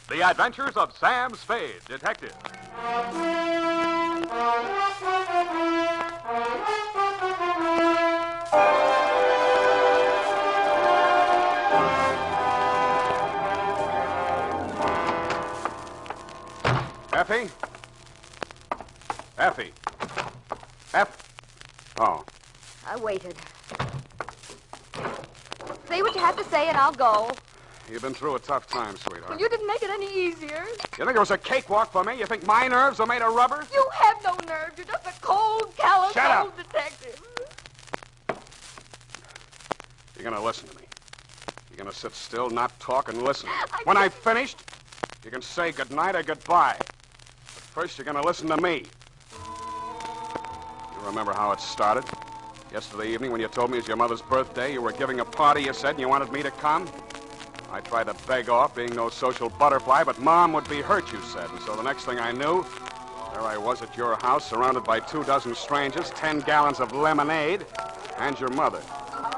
The Adventures of Sam Spade, Detective. Effie? Effie? Oh. I waited. Say what you have to say and I'll go. You've been through a tough time, sweetheart. Well, you didn't make it any easier. You think it was a cakewalk for me? You think my nerves are made of rubber? You have no nerve. You're just a cold, callous Shut up. old detective. You're going to listen to me. You're going to sit still, not talk, and listen. When I've finished, you can say goodnight or goodbye. But first, you're going to listen to me. You remember how it started? Yesterday evening when you told me it was your mother's birthday, you were giving a party, you said, and you wanted me to come? I tried to beg off, being no social butterfly, but Mom would be hurt, you said. And so the next thing I knew, there I was at your house, surrounded by 24 strangers, 10 gallons of lemonade, and your mother.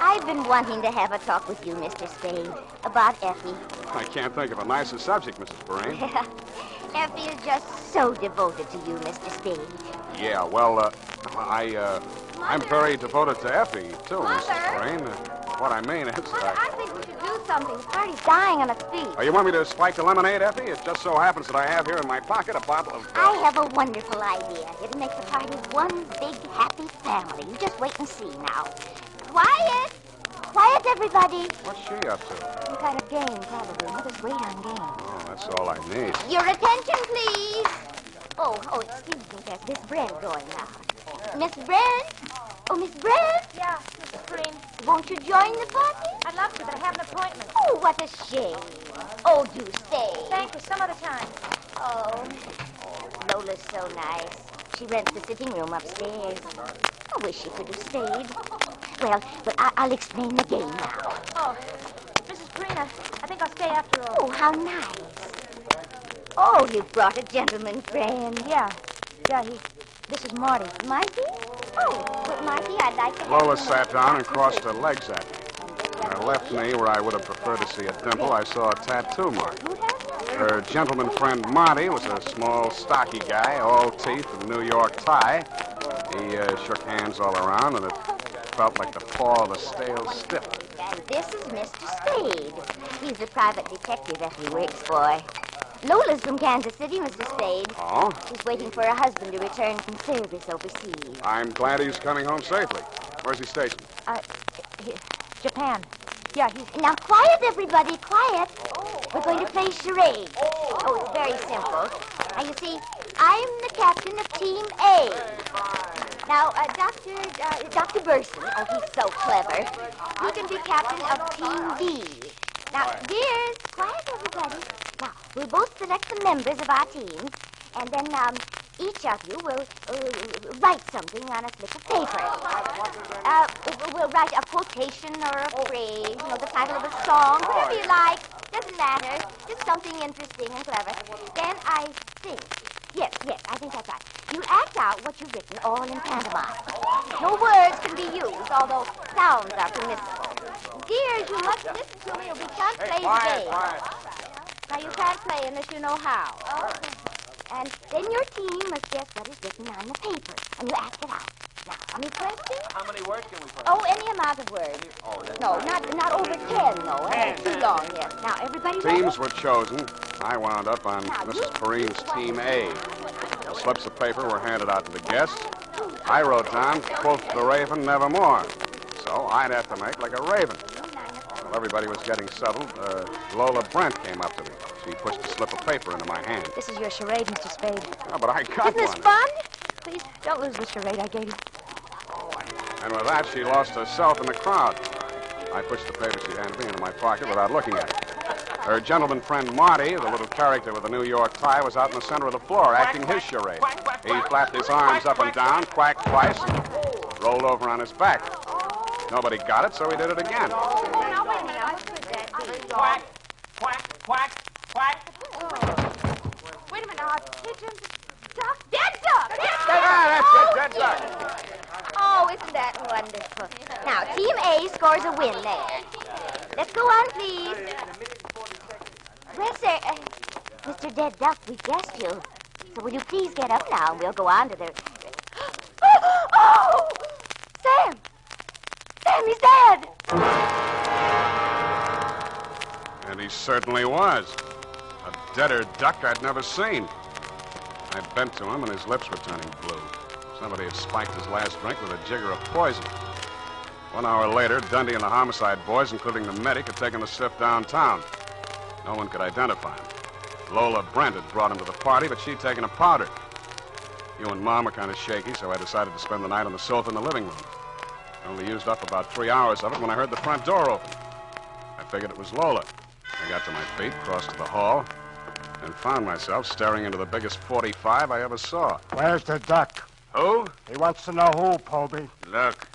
I've been wanting to have a talk with you, Mr. Spade, about Effie. I can't think of a nicer subject, Mrs. Perrine. Effie is just so devoted to you, Mr. Spade. Yeah, well, I'm very devoted to Effie, too, Mother? Mrs. Perrine. What I mean is Mother, I think we should do something. The party's dying on its feet. Oh, you want me to spike the lemonade, Effie? It just so happens that I have here in my pocket a bottle of... I have a wonderful idea. It'll make the party one big, happy family. You just wait and see now. Quiet! Quiet, everybody. What's she up to? Some kind of game, probably. Mother's great on games. Oh, that's all I need. Your attention, please. Oh, excuse me. There's Miss Brent going now. Miss Brent? Oh, Miss Brent? Yeah, Mrs. Green. Won't you join the party? I'd love to, but I have an appointment. Oh, what a shame. Oh, do stay. Thank you, some other time. Oh, Lola's so nice. She rents the sitting room upstairs. I wish she could have stayed. Well, I'll explain the game now. Oh, Mrs. Green, I think I'll stay after all. Oh, how nice. Oh, you've brought a gentleman friend. Yeah, this is Marty. Marty? Oh, but Marty, I'd like to have Lola you- sat down and crossed her legs at me. On her left knee, where I would have preferred to see a dimple, I saw a tattoo mark. Her gentleman friend Marty was a small, stocky guy, all teeth and New York tie. He shook hands all around, and it felt like the paw of a stale stiff. And this is Mr. Spade. He's the private detective that he works for. Lola's from Kansas City, Mr. Spade. Oh? She's waiting for her husband to return from service overseas. I'm glad he's coming home safely. Where's he stationed? Japan. Yeah, he's... Now, quiet, everybody, quiet. We're going to play charades. Oh, it's very simple. Now, you see, I'm the captain of Team A. Now, Dr. Burson, oh, he's so clever. He can be captain of Team B. Now, dears, quiet, everybody. Now, we'll both select the members of our teams, and then each of you will write something on a slip of paper. We'll write a quotation or a phrase, the title of a song, whatever you like. Doesn't matter. Just something interesting and clever. Then I think, yes, I think that's right. You act out what you've written, all in pantomime. No words can be used, although sounds are permissible. Dears, you must listen to me or we can't play the game. Now, you can't play unless you know how. And then your team must guess what is written on the paper, and you act it out. Now, any questions? How many words can we put? Oh, any amount of words. No, not over 10, though. That's too long, yes. Now, everybody ready? Teams were chosen. I wound up on Mrs. Perrine's Team A. The slips of paper were handed out to the guests. I wrote down, quoth the raven, nevermore. So I'd have to make like a raven. While everybody was getting settled, Lola Brent came up to me. She pushed a slip of paper into my hand. This is your charade, Mr. Spade. Oh, but I got Isn't this one. fun? Please, don't lose the charade I gave you. And with that, she lost herself in the crowd. I pushed the paper she handed me into my pocket without looking at it. Her gentleman friend Marty, the little character with the New York tie, was out in the center of the floor acting his charade. He flapped his arms up and down, quacked twice, and rolled over on his back. Nobody got it, so he did it again. Now, wait a minute. What could that be? Quack, quack, quack, quack. Wait a minute. Now, pigeons, duck, dead duck. That's duck. Oh, isn't that wonderful? Now, Team A scores a win there. Let's go on, please. Well, sir, Mr. Dead Duck, we guessed you. So will you please get up now and we'll go on to the... Oh! Sam! Sam, he's dead! And he certainly was. A deader duck I'd never seen. I bent to him, and his lips were turning blue. Somebody had spiked his last drink with a jigger of poison. 1 hour later, Dundee and the homicide boys, including the medic, had taken the stiff downtown. No one could identify him. Lola Brent had brought him to the party, but she'd taken a powder. You and Mom were kind of shaky, so I decided to spend the night on the sofa in the living room. I only used up about 3 hours of it when I heard the front door open. I figured it was Lola. I got to my feet, crossed to the hall, and found myself staring into the biggest 45 I ever saw. Where's the duck? Who? He wants to know who, Poby. Look,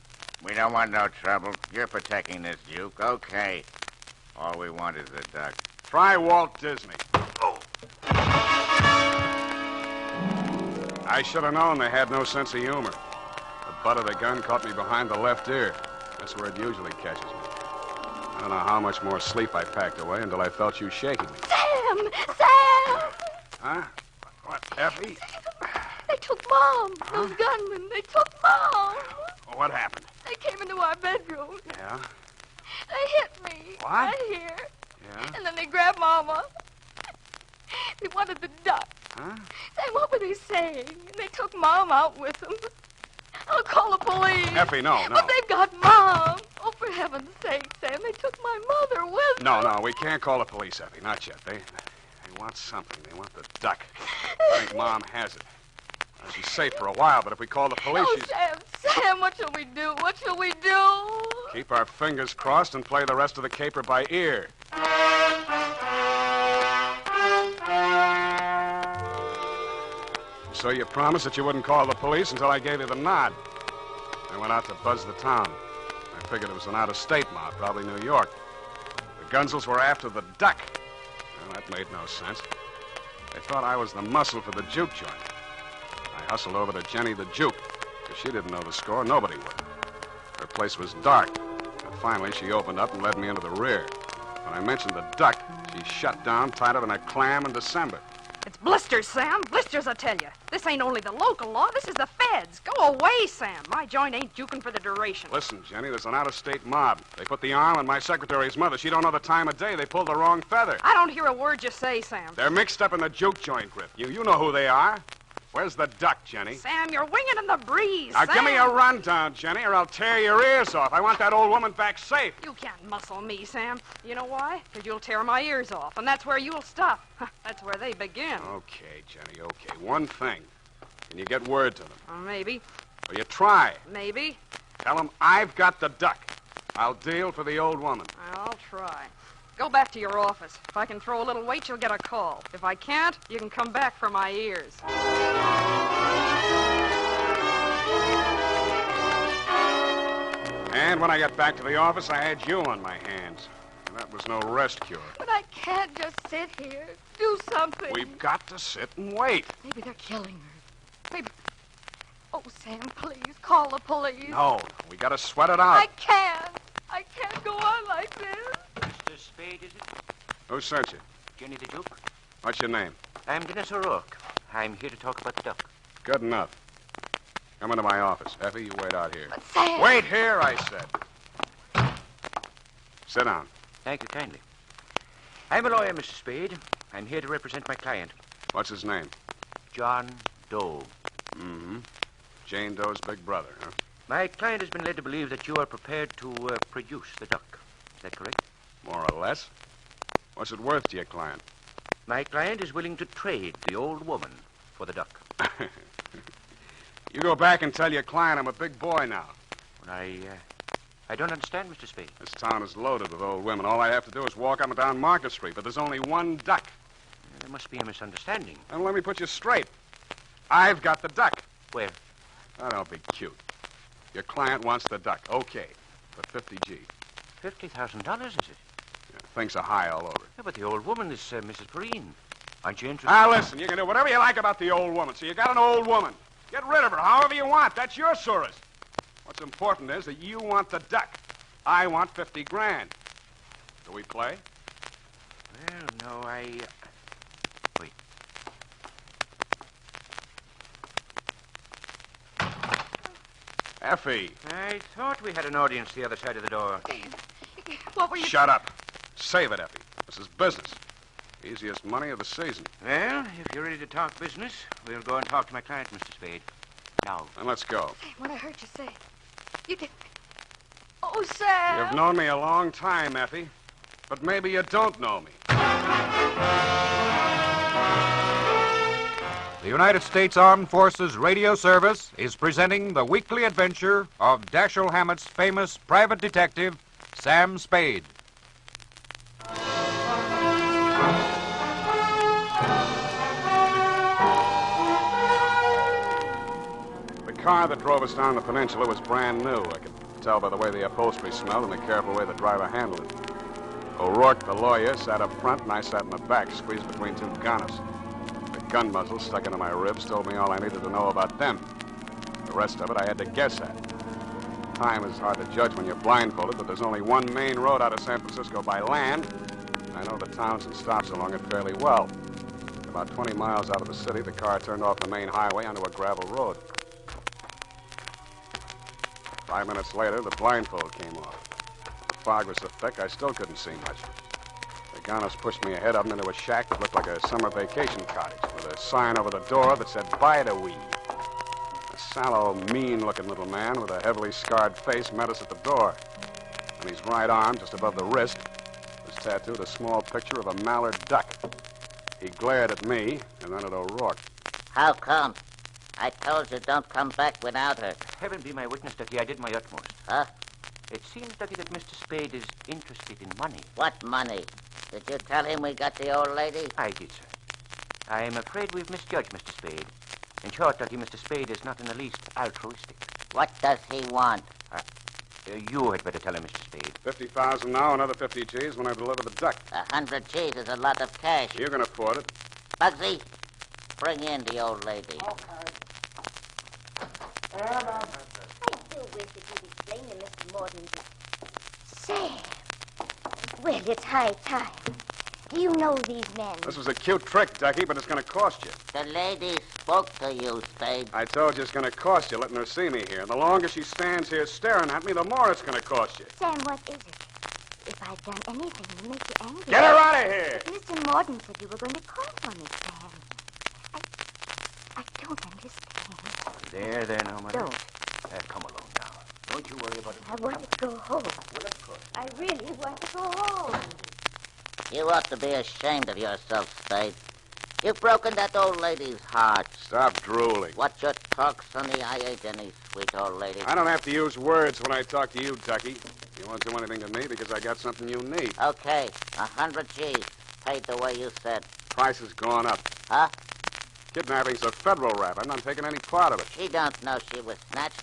we don't want no trouble. You're protecting this Duke. Okay. All we want is the duck. Try Walt Disney. I should have known they had no sense of humor. The butt of the gun caught me behind the left ear. That's where it usually catches me. I don't know how much more sleep I packed away until I felt you shaking me. Sam! Sam! Huh? What, Effie? They took Mom. Those gunmen, they took Mom. What happened? They came into our bedroom. Yeah? They hit me. What? Right here. Yeah? And then they grabbed Mama. They wanted the duck. Huh? Sam, what were they saying? And they took Mom out with them. I'll call the police. Effie, no. But they've got Mom. Oh, for heaven's sake, Sam, they took my mother with them. No, we can't call the police, Effie. Not yet. They want something. They want the duck. I think Mom has it. Well, she's safe for a while, but if we call the police, Oh, she's... Sam, what shall we do? What shall we do? Keep our fingers crossed and play the rest of the caper by ear. So you promised that you wouldn't call the police until I gave you the nod. I went out to buzz the town. I figured it was an out-of-state mob, probably New York. The Gunzels were after the duck. Well, that made no sense. They thought I was the muscle for the juke joint. I hustled over to Jenny the Juke, because she didn't know the score. Nobody would. Her place was dark. And finally, she opened up and led me into the rear. When I mentioned the duck, she shut down tighter than a clam in December. It's blisters, Sam. Blisters, I tell you. This ain't only the local law. This is the feds. Go away, Sam. My joint ain't juking for the duration. Listen, Jenny, there's an out-of-state mob. They put the arm on my secretary's mother. She don't know the time of day. They pulled the wrong feather. I don't hear a word you say, Sam. They're mixed up in the juke joint, Griff. You know who they are. Where's the duck, Jenny? Sam, you're winging in the breeze, Now, Sam. give me a rundown, Jenny, or I'll tear your ears off. I want that old woman back safe. You can't muscle me, Sam. You know why? Because you'll tear my ears off, and that's where you'll stop. That's where they begin. Okay, Jenny, okay. One thing. Can you get word to them? Maybe. Will you try? Maybe. Tell them I've got the duck. I'll deal for the old woman. I'll try. Go back to your office. If I can throw a little weight, you'll get a call. If I can't, you can come back for my ears. And when I got back to the office, I had you on my hands. And that was no rest cure. But I can't just sit here. Do something. We've got to sit and wait. Maybe they're killing her. Maybe... Oh, Sam, please, call the police. No, we got to sweat it out. I can't. I can't go on like this. Mr. Spade, is it? Who sent you? Jenny the Duke? What's your name? I'm Dennis O'Rourke. I'm here to talk about the duck. Good enough. Come into my office. Effie, you wait out here. But Sam... Wait here, I said. Sit down. Thank you kindly. I'm a lawyer, Mr. Spade. I'm here to represent my client, What's his name? John Doe. Mm-hmm. Jane Doe's big brother, huh? My client has been led to believe that you are prepared to produce the duck. Is that correct? More or less. What's it worth to your client? My client is willing to trade the old woman for the duck. You go back and tell your client I'm a big boy now. Well, I don't understand, Mr. Spade. This town is loaded with old women. All I have to do is walk up and down Market Street, but there's only one duck. There must be a misunderstanding. And let me put you straight. I've got the duck. Where? Oh, don't be cute. Your client wants the duck. Okay. For 50 G. $50,000, is it? Yeah, things are high all over. Yeah, but the old woman is Mrs. Perrine. Aren't you interested? Now, listen, you can do whatever you like about the old woman. So you got an old woman. Get rid of her however you want. That's your Surus. What's important is that you want the duck. I want 50 grand. Do we play? Well, no, Wait. Effie, I thought we had an audience the other side of the door. What were you... shut up. Save it, Effie. This is business. Easiest money of the season. Well, if you're ready to talk business, we'll go and talk to my client, Mr. Spade. Now. Then let's go. Sam, what I heard you say. You did... Oh, Sam. You've known me a long time, Effie. But maybe you don't know me. The United States Armed Forces Radio Service is presenting the weekly adventure of Dashiell Hammett's famous private detective, Sam Spade. The car that drove us down the peninsula was brand new. I could tell by the way the upholstery smelled and the careful way the driver handled it. O'Rourke, the lawyer, sat up front, and I sat in the back, squeezed between two gunners. The gun muzzle stuck into my ribs told me all I needed to know about them. The rest of it I had to guess at. Time is hard to judge when you're blindfolded, but there's only one main road out of San Francisco by land. I know the towns and stops along it fairly well. About 20 miles out of the city, the car turned off the main highway onto a gravel road. 5 minutes later, the blindfold came off. The fog was so thick, I still couldn't see much. The gunners pushed me ahead of them into a shack that looked like a summer vacation cottage with a sign over the door that said, "Bide a wee." A sallow, mean-looking little man with a heavily scarred face met us at the door. On his right arm, just above the wrist, was tattooed a small picture of a mallard duck. He glared at me and then at O'Rourke. How come? I told you don't come back without her. Heaven be my witness, Ducky, I did my utmost. Huh? It seems, Ducky, that Mr. Spade is interested in money. What money? Did you tell him we got the old lady? I did, sir. I am afraid we've misjudged Mr. Spade. In short, Ducky, Mr. Spade is not in the least altruistic. What does he want? You had better tell him, Mr. Spade. 50,000 now, another 50 G's when I deliver the duck. 100 G's is a lot of cash. You can afford it. Bugsy, bring in the old lady. I do wish that you'd explain to Mr. Morton. Sam. Well, it's high time. Do you know these men? This was a cute trick, Ducky, but it's going to cost you. The lady spoke to you, Spade. I told you it's going to cost you letting her see me here. The longer she stands here staring at me, the more it's going to cost you. Sam, what is it? If I've done anything to make you angry... Get her out of here! Mr. Morton said you were going to call for me, Sam. I don't understand. There, now, Mother. Don't. Come along now. Don't you worry about it. I want to go home. I really want to go home. You ought to be ashamed of yourself, Spade. You've broken that old lady's heart. Stop drooling. What you talk, Sonny, I ain't any sweet old lady. I don't have to use words when I talk to you, Ducky. You won't do anything to me because I got something you need. Okay, 100 G's. Paid the way you said. Price has gone up. Huh? Kidnapping's a federal rap. I'm not taking any part of it. She don't know she was snatched.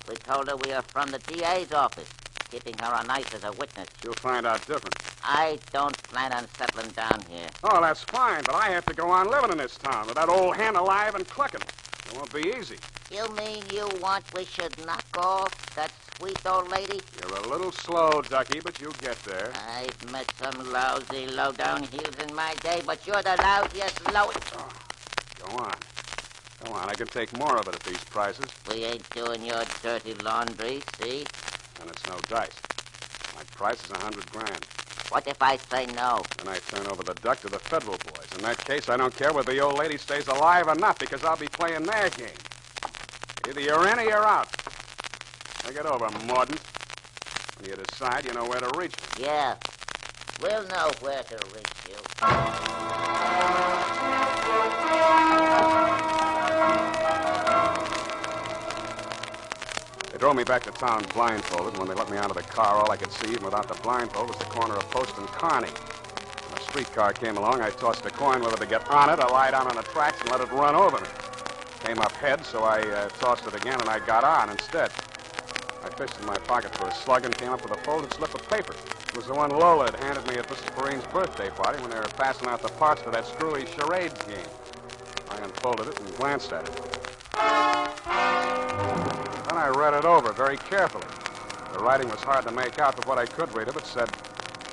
We told her we are from the DA's office, keeping her on ice as a witness. She'll find out different. I don't plan on settling down here. Oh, that's fine, but I have to go on living in this town with that old hen alive and clucking. It won't be easy. You mean you want we should knock off that sweet old lady? You're a little slow, Ducky, but you'll get there. I've met some lousy, low-down heels in my day, but you're the lousiest, lowest... Oh, go on. Go on, I can take more of it at these prices. We ain't doing your dirty laundry, see? And it's no dice. My price is $100,000. What if I say no? Then I turn over the duck to the federal boys. In that case, I don't care whether the old lady stays alive or not, because I'll be playing their game. Either you're in or you're out. Think it over, Mordant. When you decide, you know where to reach me. Yeah. We'll know where to reach you. They drove me back to town blindfolded, and when they let me out of the car, all I could see, even without the blindfold, was the corner of Post and Kearny. When a streetcar came along, I tossed a coin whether to get on it or lie down on the tracks and let it run over me. Came up head, so I tossed it again, and I got on instead. I fished in my pocket for a slug and came up with a folded slip of paper. It was the one Lola had handed me at Mrs. Perrine's birthday party when they were passing out the parts for that screwy charades game. I unfolded it and glanced at it. Then I read it over very carefully. The writing was hard to make out, but what I could read of it said,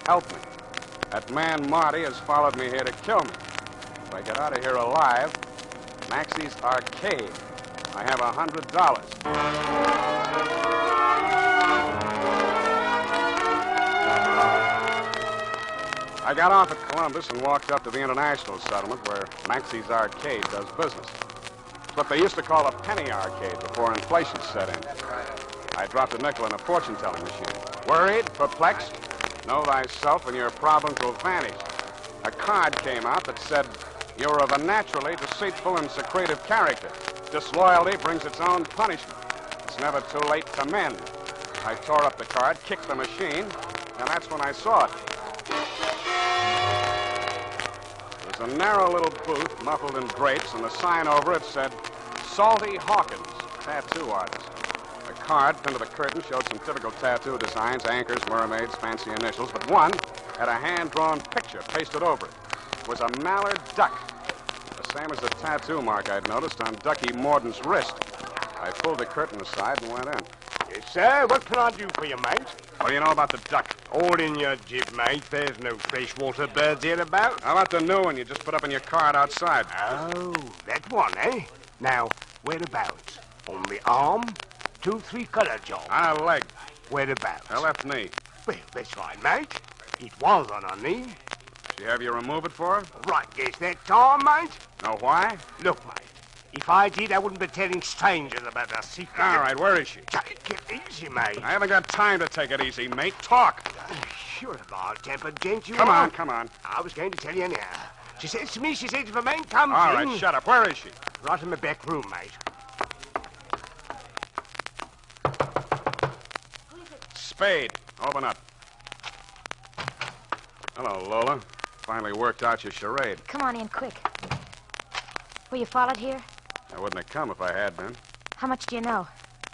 "Help me. That man Marty has followed me here to kill me. If I get out of here alive, Maxie's Arcade. I have $100. I got off at Columbus and walked up to the International Settlement where Maxie's Arcade does business. It's what they used to call a penny arcade before inflation set in. I dropped a nickel in a fortune-telling machine. Worried? Perplexed? Know thyself and your problems will vanish. A card came out that said, you're of a naturally deceitful and secretive character. Disloyalty brings its own punishment. It's never too late to mend. I tore up the card, kicked the machine, and that's when I saw it. It was a narrow little booth, muffled in drapes, and the sign over it said, Salty Hawkins, tattoo artist. The card pinned to the curtain showed some typical tattoo designs, anchors, mermaids, fancy initials, but one had a hand-drawn picture pasted over it. It was a mallard duck, the same as the tattoo mark I'd noticed on Ducky Morden's wrist. I pulled the curtain aside and went in. Yes, sir. What can I do for you, mate? What do you know about the duck? All in your jib, mate. There's no freshwater birds here about. How about the new one you just put up in your card outside? Oh, that one, eh? Now, whereabouts? On the arm? 2-3 color job. On a leg. Whereabouts? Her left knee. Well, that's right, mate. It was on her knee. Did you have you remove it for her? Right, guess that time, mate. Know why? Look, mate. If I did, I wouldn't be telling strangers about our secret. All right, where is she? Take it easy, mate. I haven't got time to take it easy, mate. Talk. Sure, mild-tempered gent you Come are. on, come on. I was going to tell you now. She says to me, if a man comes All in... right, shut up. Where is she? Right in the back room, mate. Spade. Open up. Hello, Lola. Finally worked out your charade. Come on in, quick. Were you followed here? I wouldn't have come if I had been. How much do you know?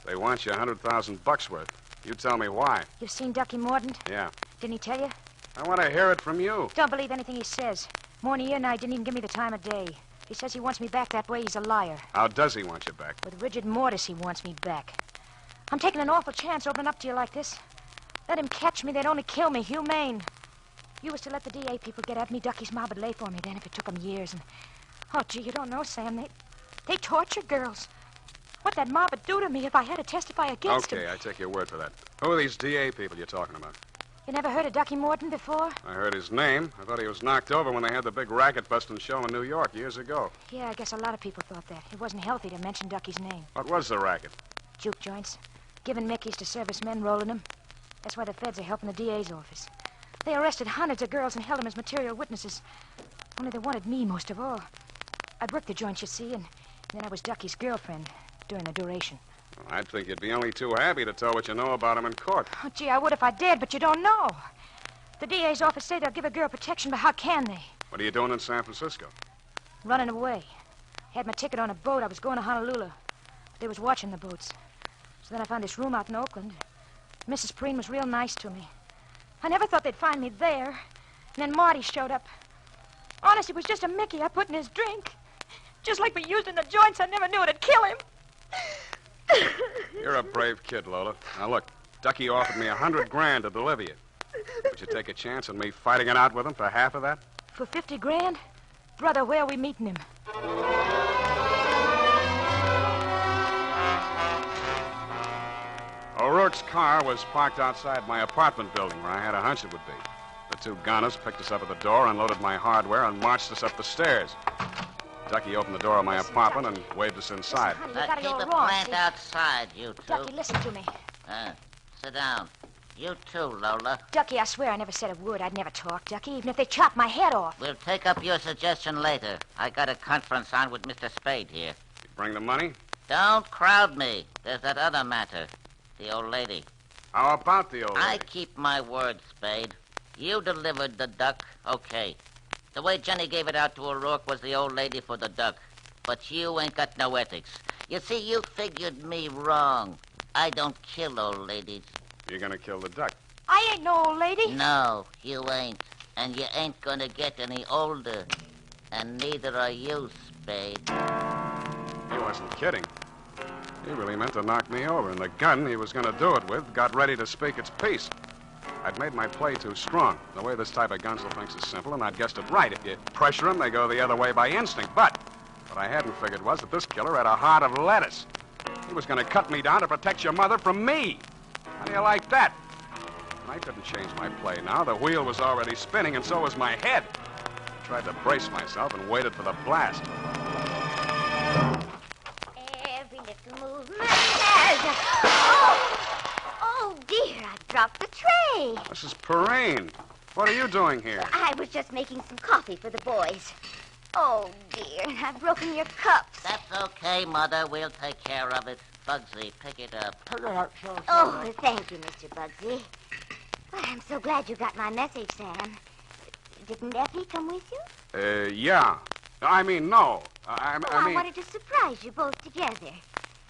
They want you $100,000 worth. You tell me why. You've seen Ducky Mordaunt? Yeah. Didn't he tell you? I want to hear it from you. Don't believe anything he says. More than a year and I didn't even give me the time of day. He says he wants me back that way. He's a liar. How does he want you back? With rigid mortis, he wants me back. I'm taking an awful chance opening up to you like this. Let him catch me. They'd only kill me. Humane. You was to let the DA people get at me. Ducky's mob would lay for me then if it took them years. And oh, gee, you don't know, Sam. They torture girls. What that mob would do to me if I had to testify against them. Okay, I take your word for that. Who are these DA people you're talking about? You never heard of Ducky Mordaunt before? I heard his name. I thought he was knocked over when they had the big racket-busting show in New York years ago. Yeah, I guess a lot of people thought that. It wasn't healthy to mention Ducky's name. What was the racket? Juke joints. Giving Mickeys to servicemen, rolling them. That's why the feds are helping the DA's office. They arrested hundreds of girls and held them as material witnesses. Only they wanted me most of all. I'd worked the joint, you see, and then I was Ducky's girlfriend during the duration. Well, I'd think you'd be only too happy to tell what you know about him in court. Oh, gee, I would if I did, but you don't know. The DA's office say they'll give a girl protection, but how can they? What are you doing in San Francisco? Running away. Had my ticket on a boat. I was going to Honolulu. They was watching the boats. So then I found this room out in Oakland. Mrs. Preen was real nice to me. I never thought they'd find me there. And then Marty showed up. Honest, it was just a Mickey I put in his drink. Just like we used in the joints, I never knew it'd kill him. You're a brave kid, Lola. Now, look, Ducky offered me $100,000 to deliver you. Would you take a chance on me fighting it out with him for half of that? For $50,000? Brother, where are we meeting him? O'Rourke's car was parked outside my apartment building where I had a hunch it would be. The two gunners picked us up at the door, unloaded my hardware, and marched us up the stairs. Ducky opened the door of my apartment and waved us inside. Honey, you got it Keep all the wrong, plant see? outside, you two. Ducky, listen to me. Sit down. You too, Lola. Ducky, I swear I never said a word. I'd never talk, Ducky, even if they chopped my head off. We'll take up your suggestion later. I got a conference on with Mr. Spade here. You bring the money? Don't crowd me. There's that other matter. The old lady. How about the old lady? I keep my word, Spade. You delivered the duck, okay. The way Jenny gave it out to O'Rourke was the old lady for the duck. But you ain't got no ethics. You see, you figured me wrong. I don't kill old ladies. You're gonna kill the duck. I ain't no old lady. No, you ain't. And you ain't gonna get any older. And neither are you, Spade. He wasn't kidding. He really meant to knock me over, and the gun he was gonna do it with got ready to speak its piece. I'd made my play too strong. The way this type of gunsel thinks is simple, and I'd guessed it right. If you pressure them, they go the other way by instinct. But What I hadn't figured was that this killer had a heart of lettuce. He was going to cut me down to protect your mother from me. How do you like that? And I couldn't change my play now. The wheel was already spinning, and so was my head. I tried to brace myself and waited for the blast. Every little movement has Oh, dear, I dropped the tray. Mrs. Perrine, what are you doing here? I was just making some coffee for the boys. Oh, dear, I've broken your cups. That's okay, Mother. We'll take care of it. Bugsy, pick it up. Oh, thank you, Mr. Bugsy. Well, I'm so glad you got my message, Sam. Didn't Effie come with you? Yeah. I mean, no. I I wanted to surprise you both together.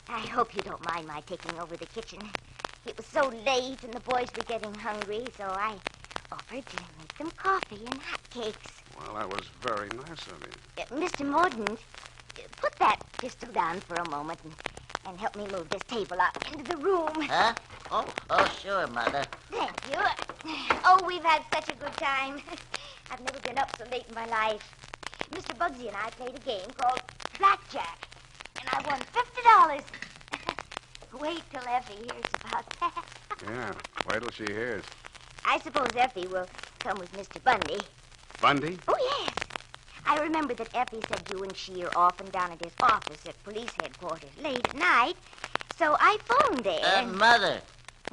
I hope you don't mind my taking over the kitchen. It was so late and the boys were getting hungry, so I offered to make them coffee and hotcakes. Well, that was very nice of you. Mr. Mordaunt, put that pistol down for a moment and help me move this table out into the room. Huh? Oh, sure, Mother. Thank you. Oh, we've had such a good time. I've never been up so late in my life. Mr. Bugsy and I played a game called Blackjack, and I won $50. Wait till Effie hears about that. Yeah, wait till she hears. I suppose Effie will come with Mr. Bundy. Bundy? Oh, yes. I remember that Effie said you and she are often down at his office at police headquarters late at night. So I phoned there. Mother,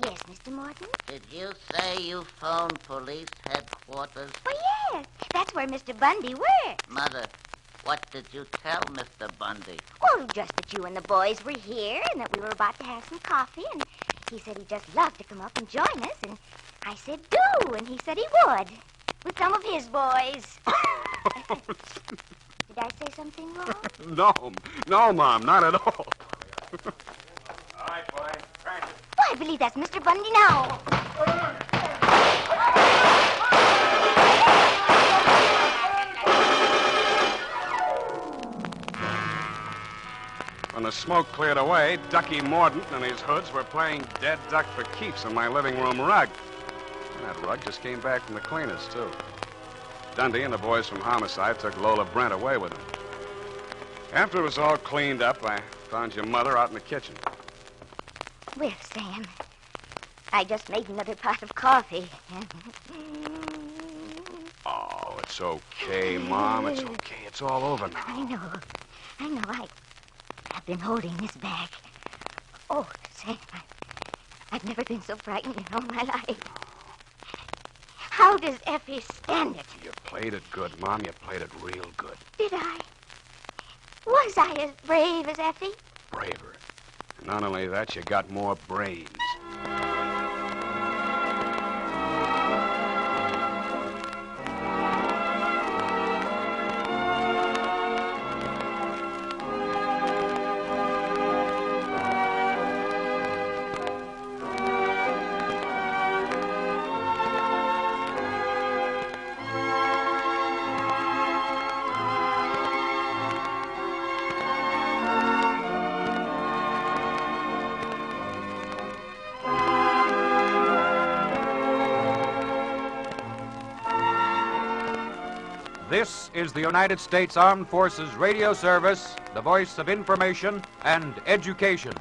Yes, Mr. Morton? did you say you phoned police headquarters? Oh, yes. That's where Mr. Bundy works. Mother, what did you tell Mr. Bundy? Well, just that you and the boys were here and that we were about to have some coffee. And he said he'd just love to come up and join us. And I said, do. And he said he would. With some of his boys. Did I say something wrong? No, Mom, not at all. All right, boys, practice. Oh, I believe that's Mr. Bundy now. When the smoke cleared away, Ducky Mordaunt and his hoods were playing dead duck for keeps on my living room rug. And that rug just came back from the cleaners, too. Dundee and the boys from Homicide took Lola Brent away with them. After it was all cleaned up, I found your mother out in the kitchen. Well, Sam, I just made another pot of coffee. Oh, it's okay, Mom. It's okay. It's all over now. I know. I've been holding this back. Oh, Sam, I've never been so frightened in all my life. How does Effie stand it? You played it good, Mom. You played it real good. Did I? Was I as brave as Effie? Braver. And not only that, you got more brains. This is the United States Armed Forces Radio Service, the voice of information and education.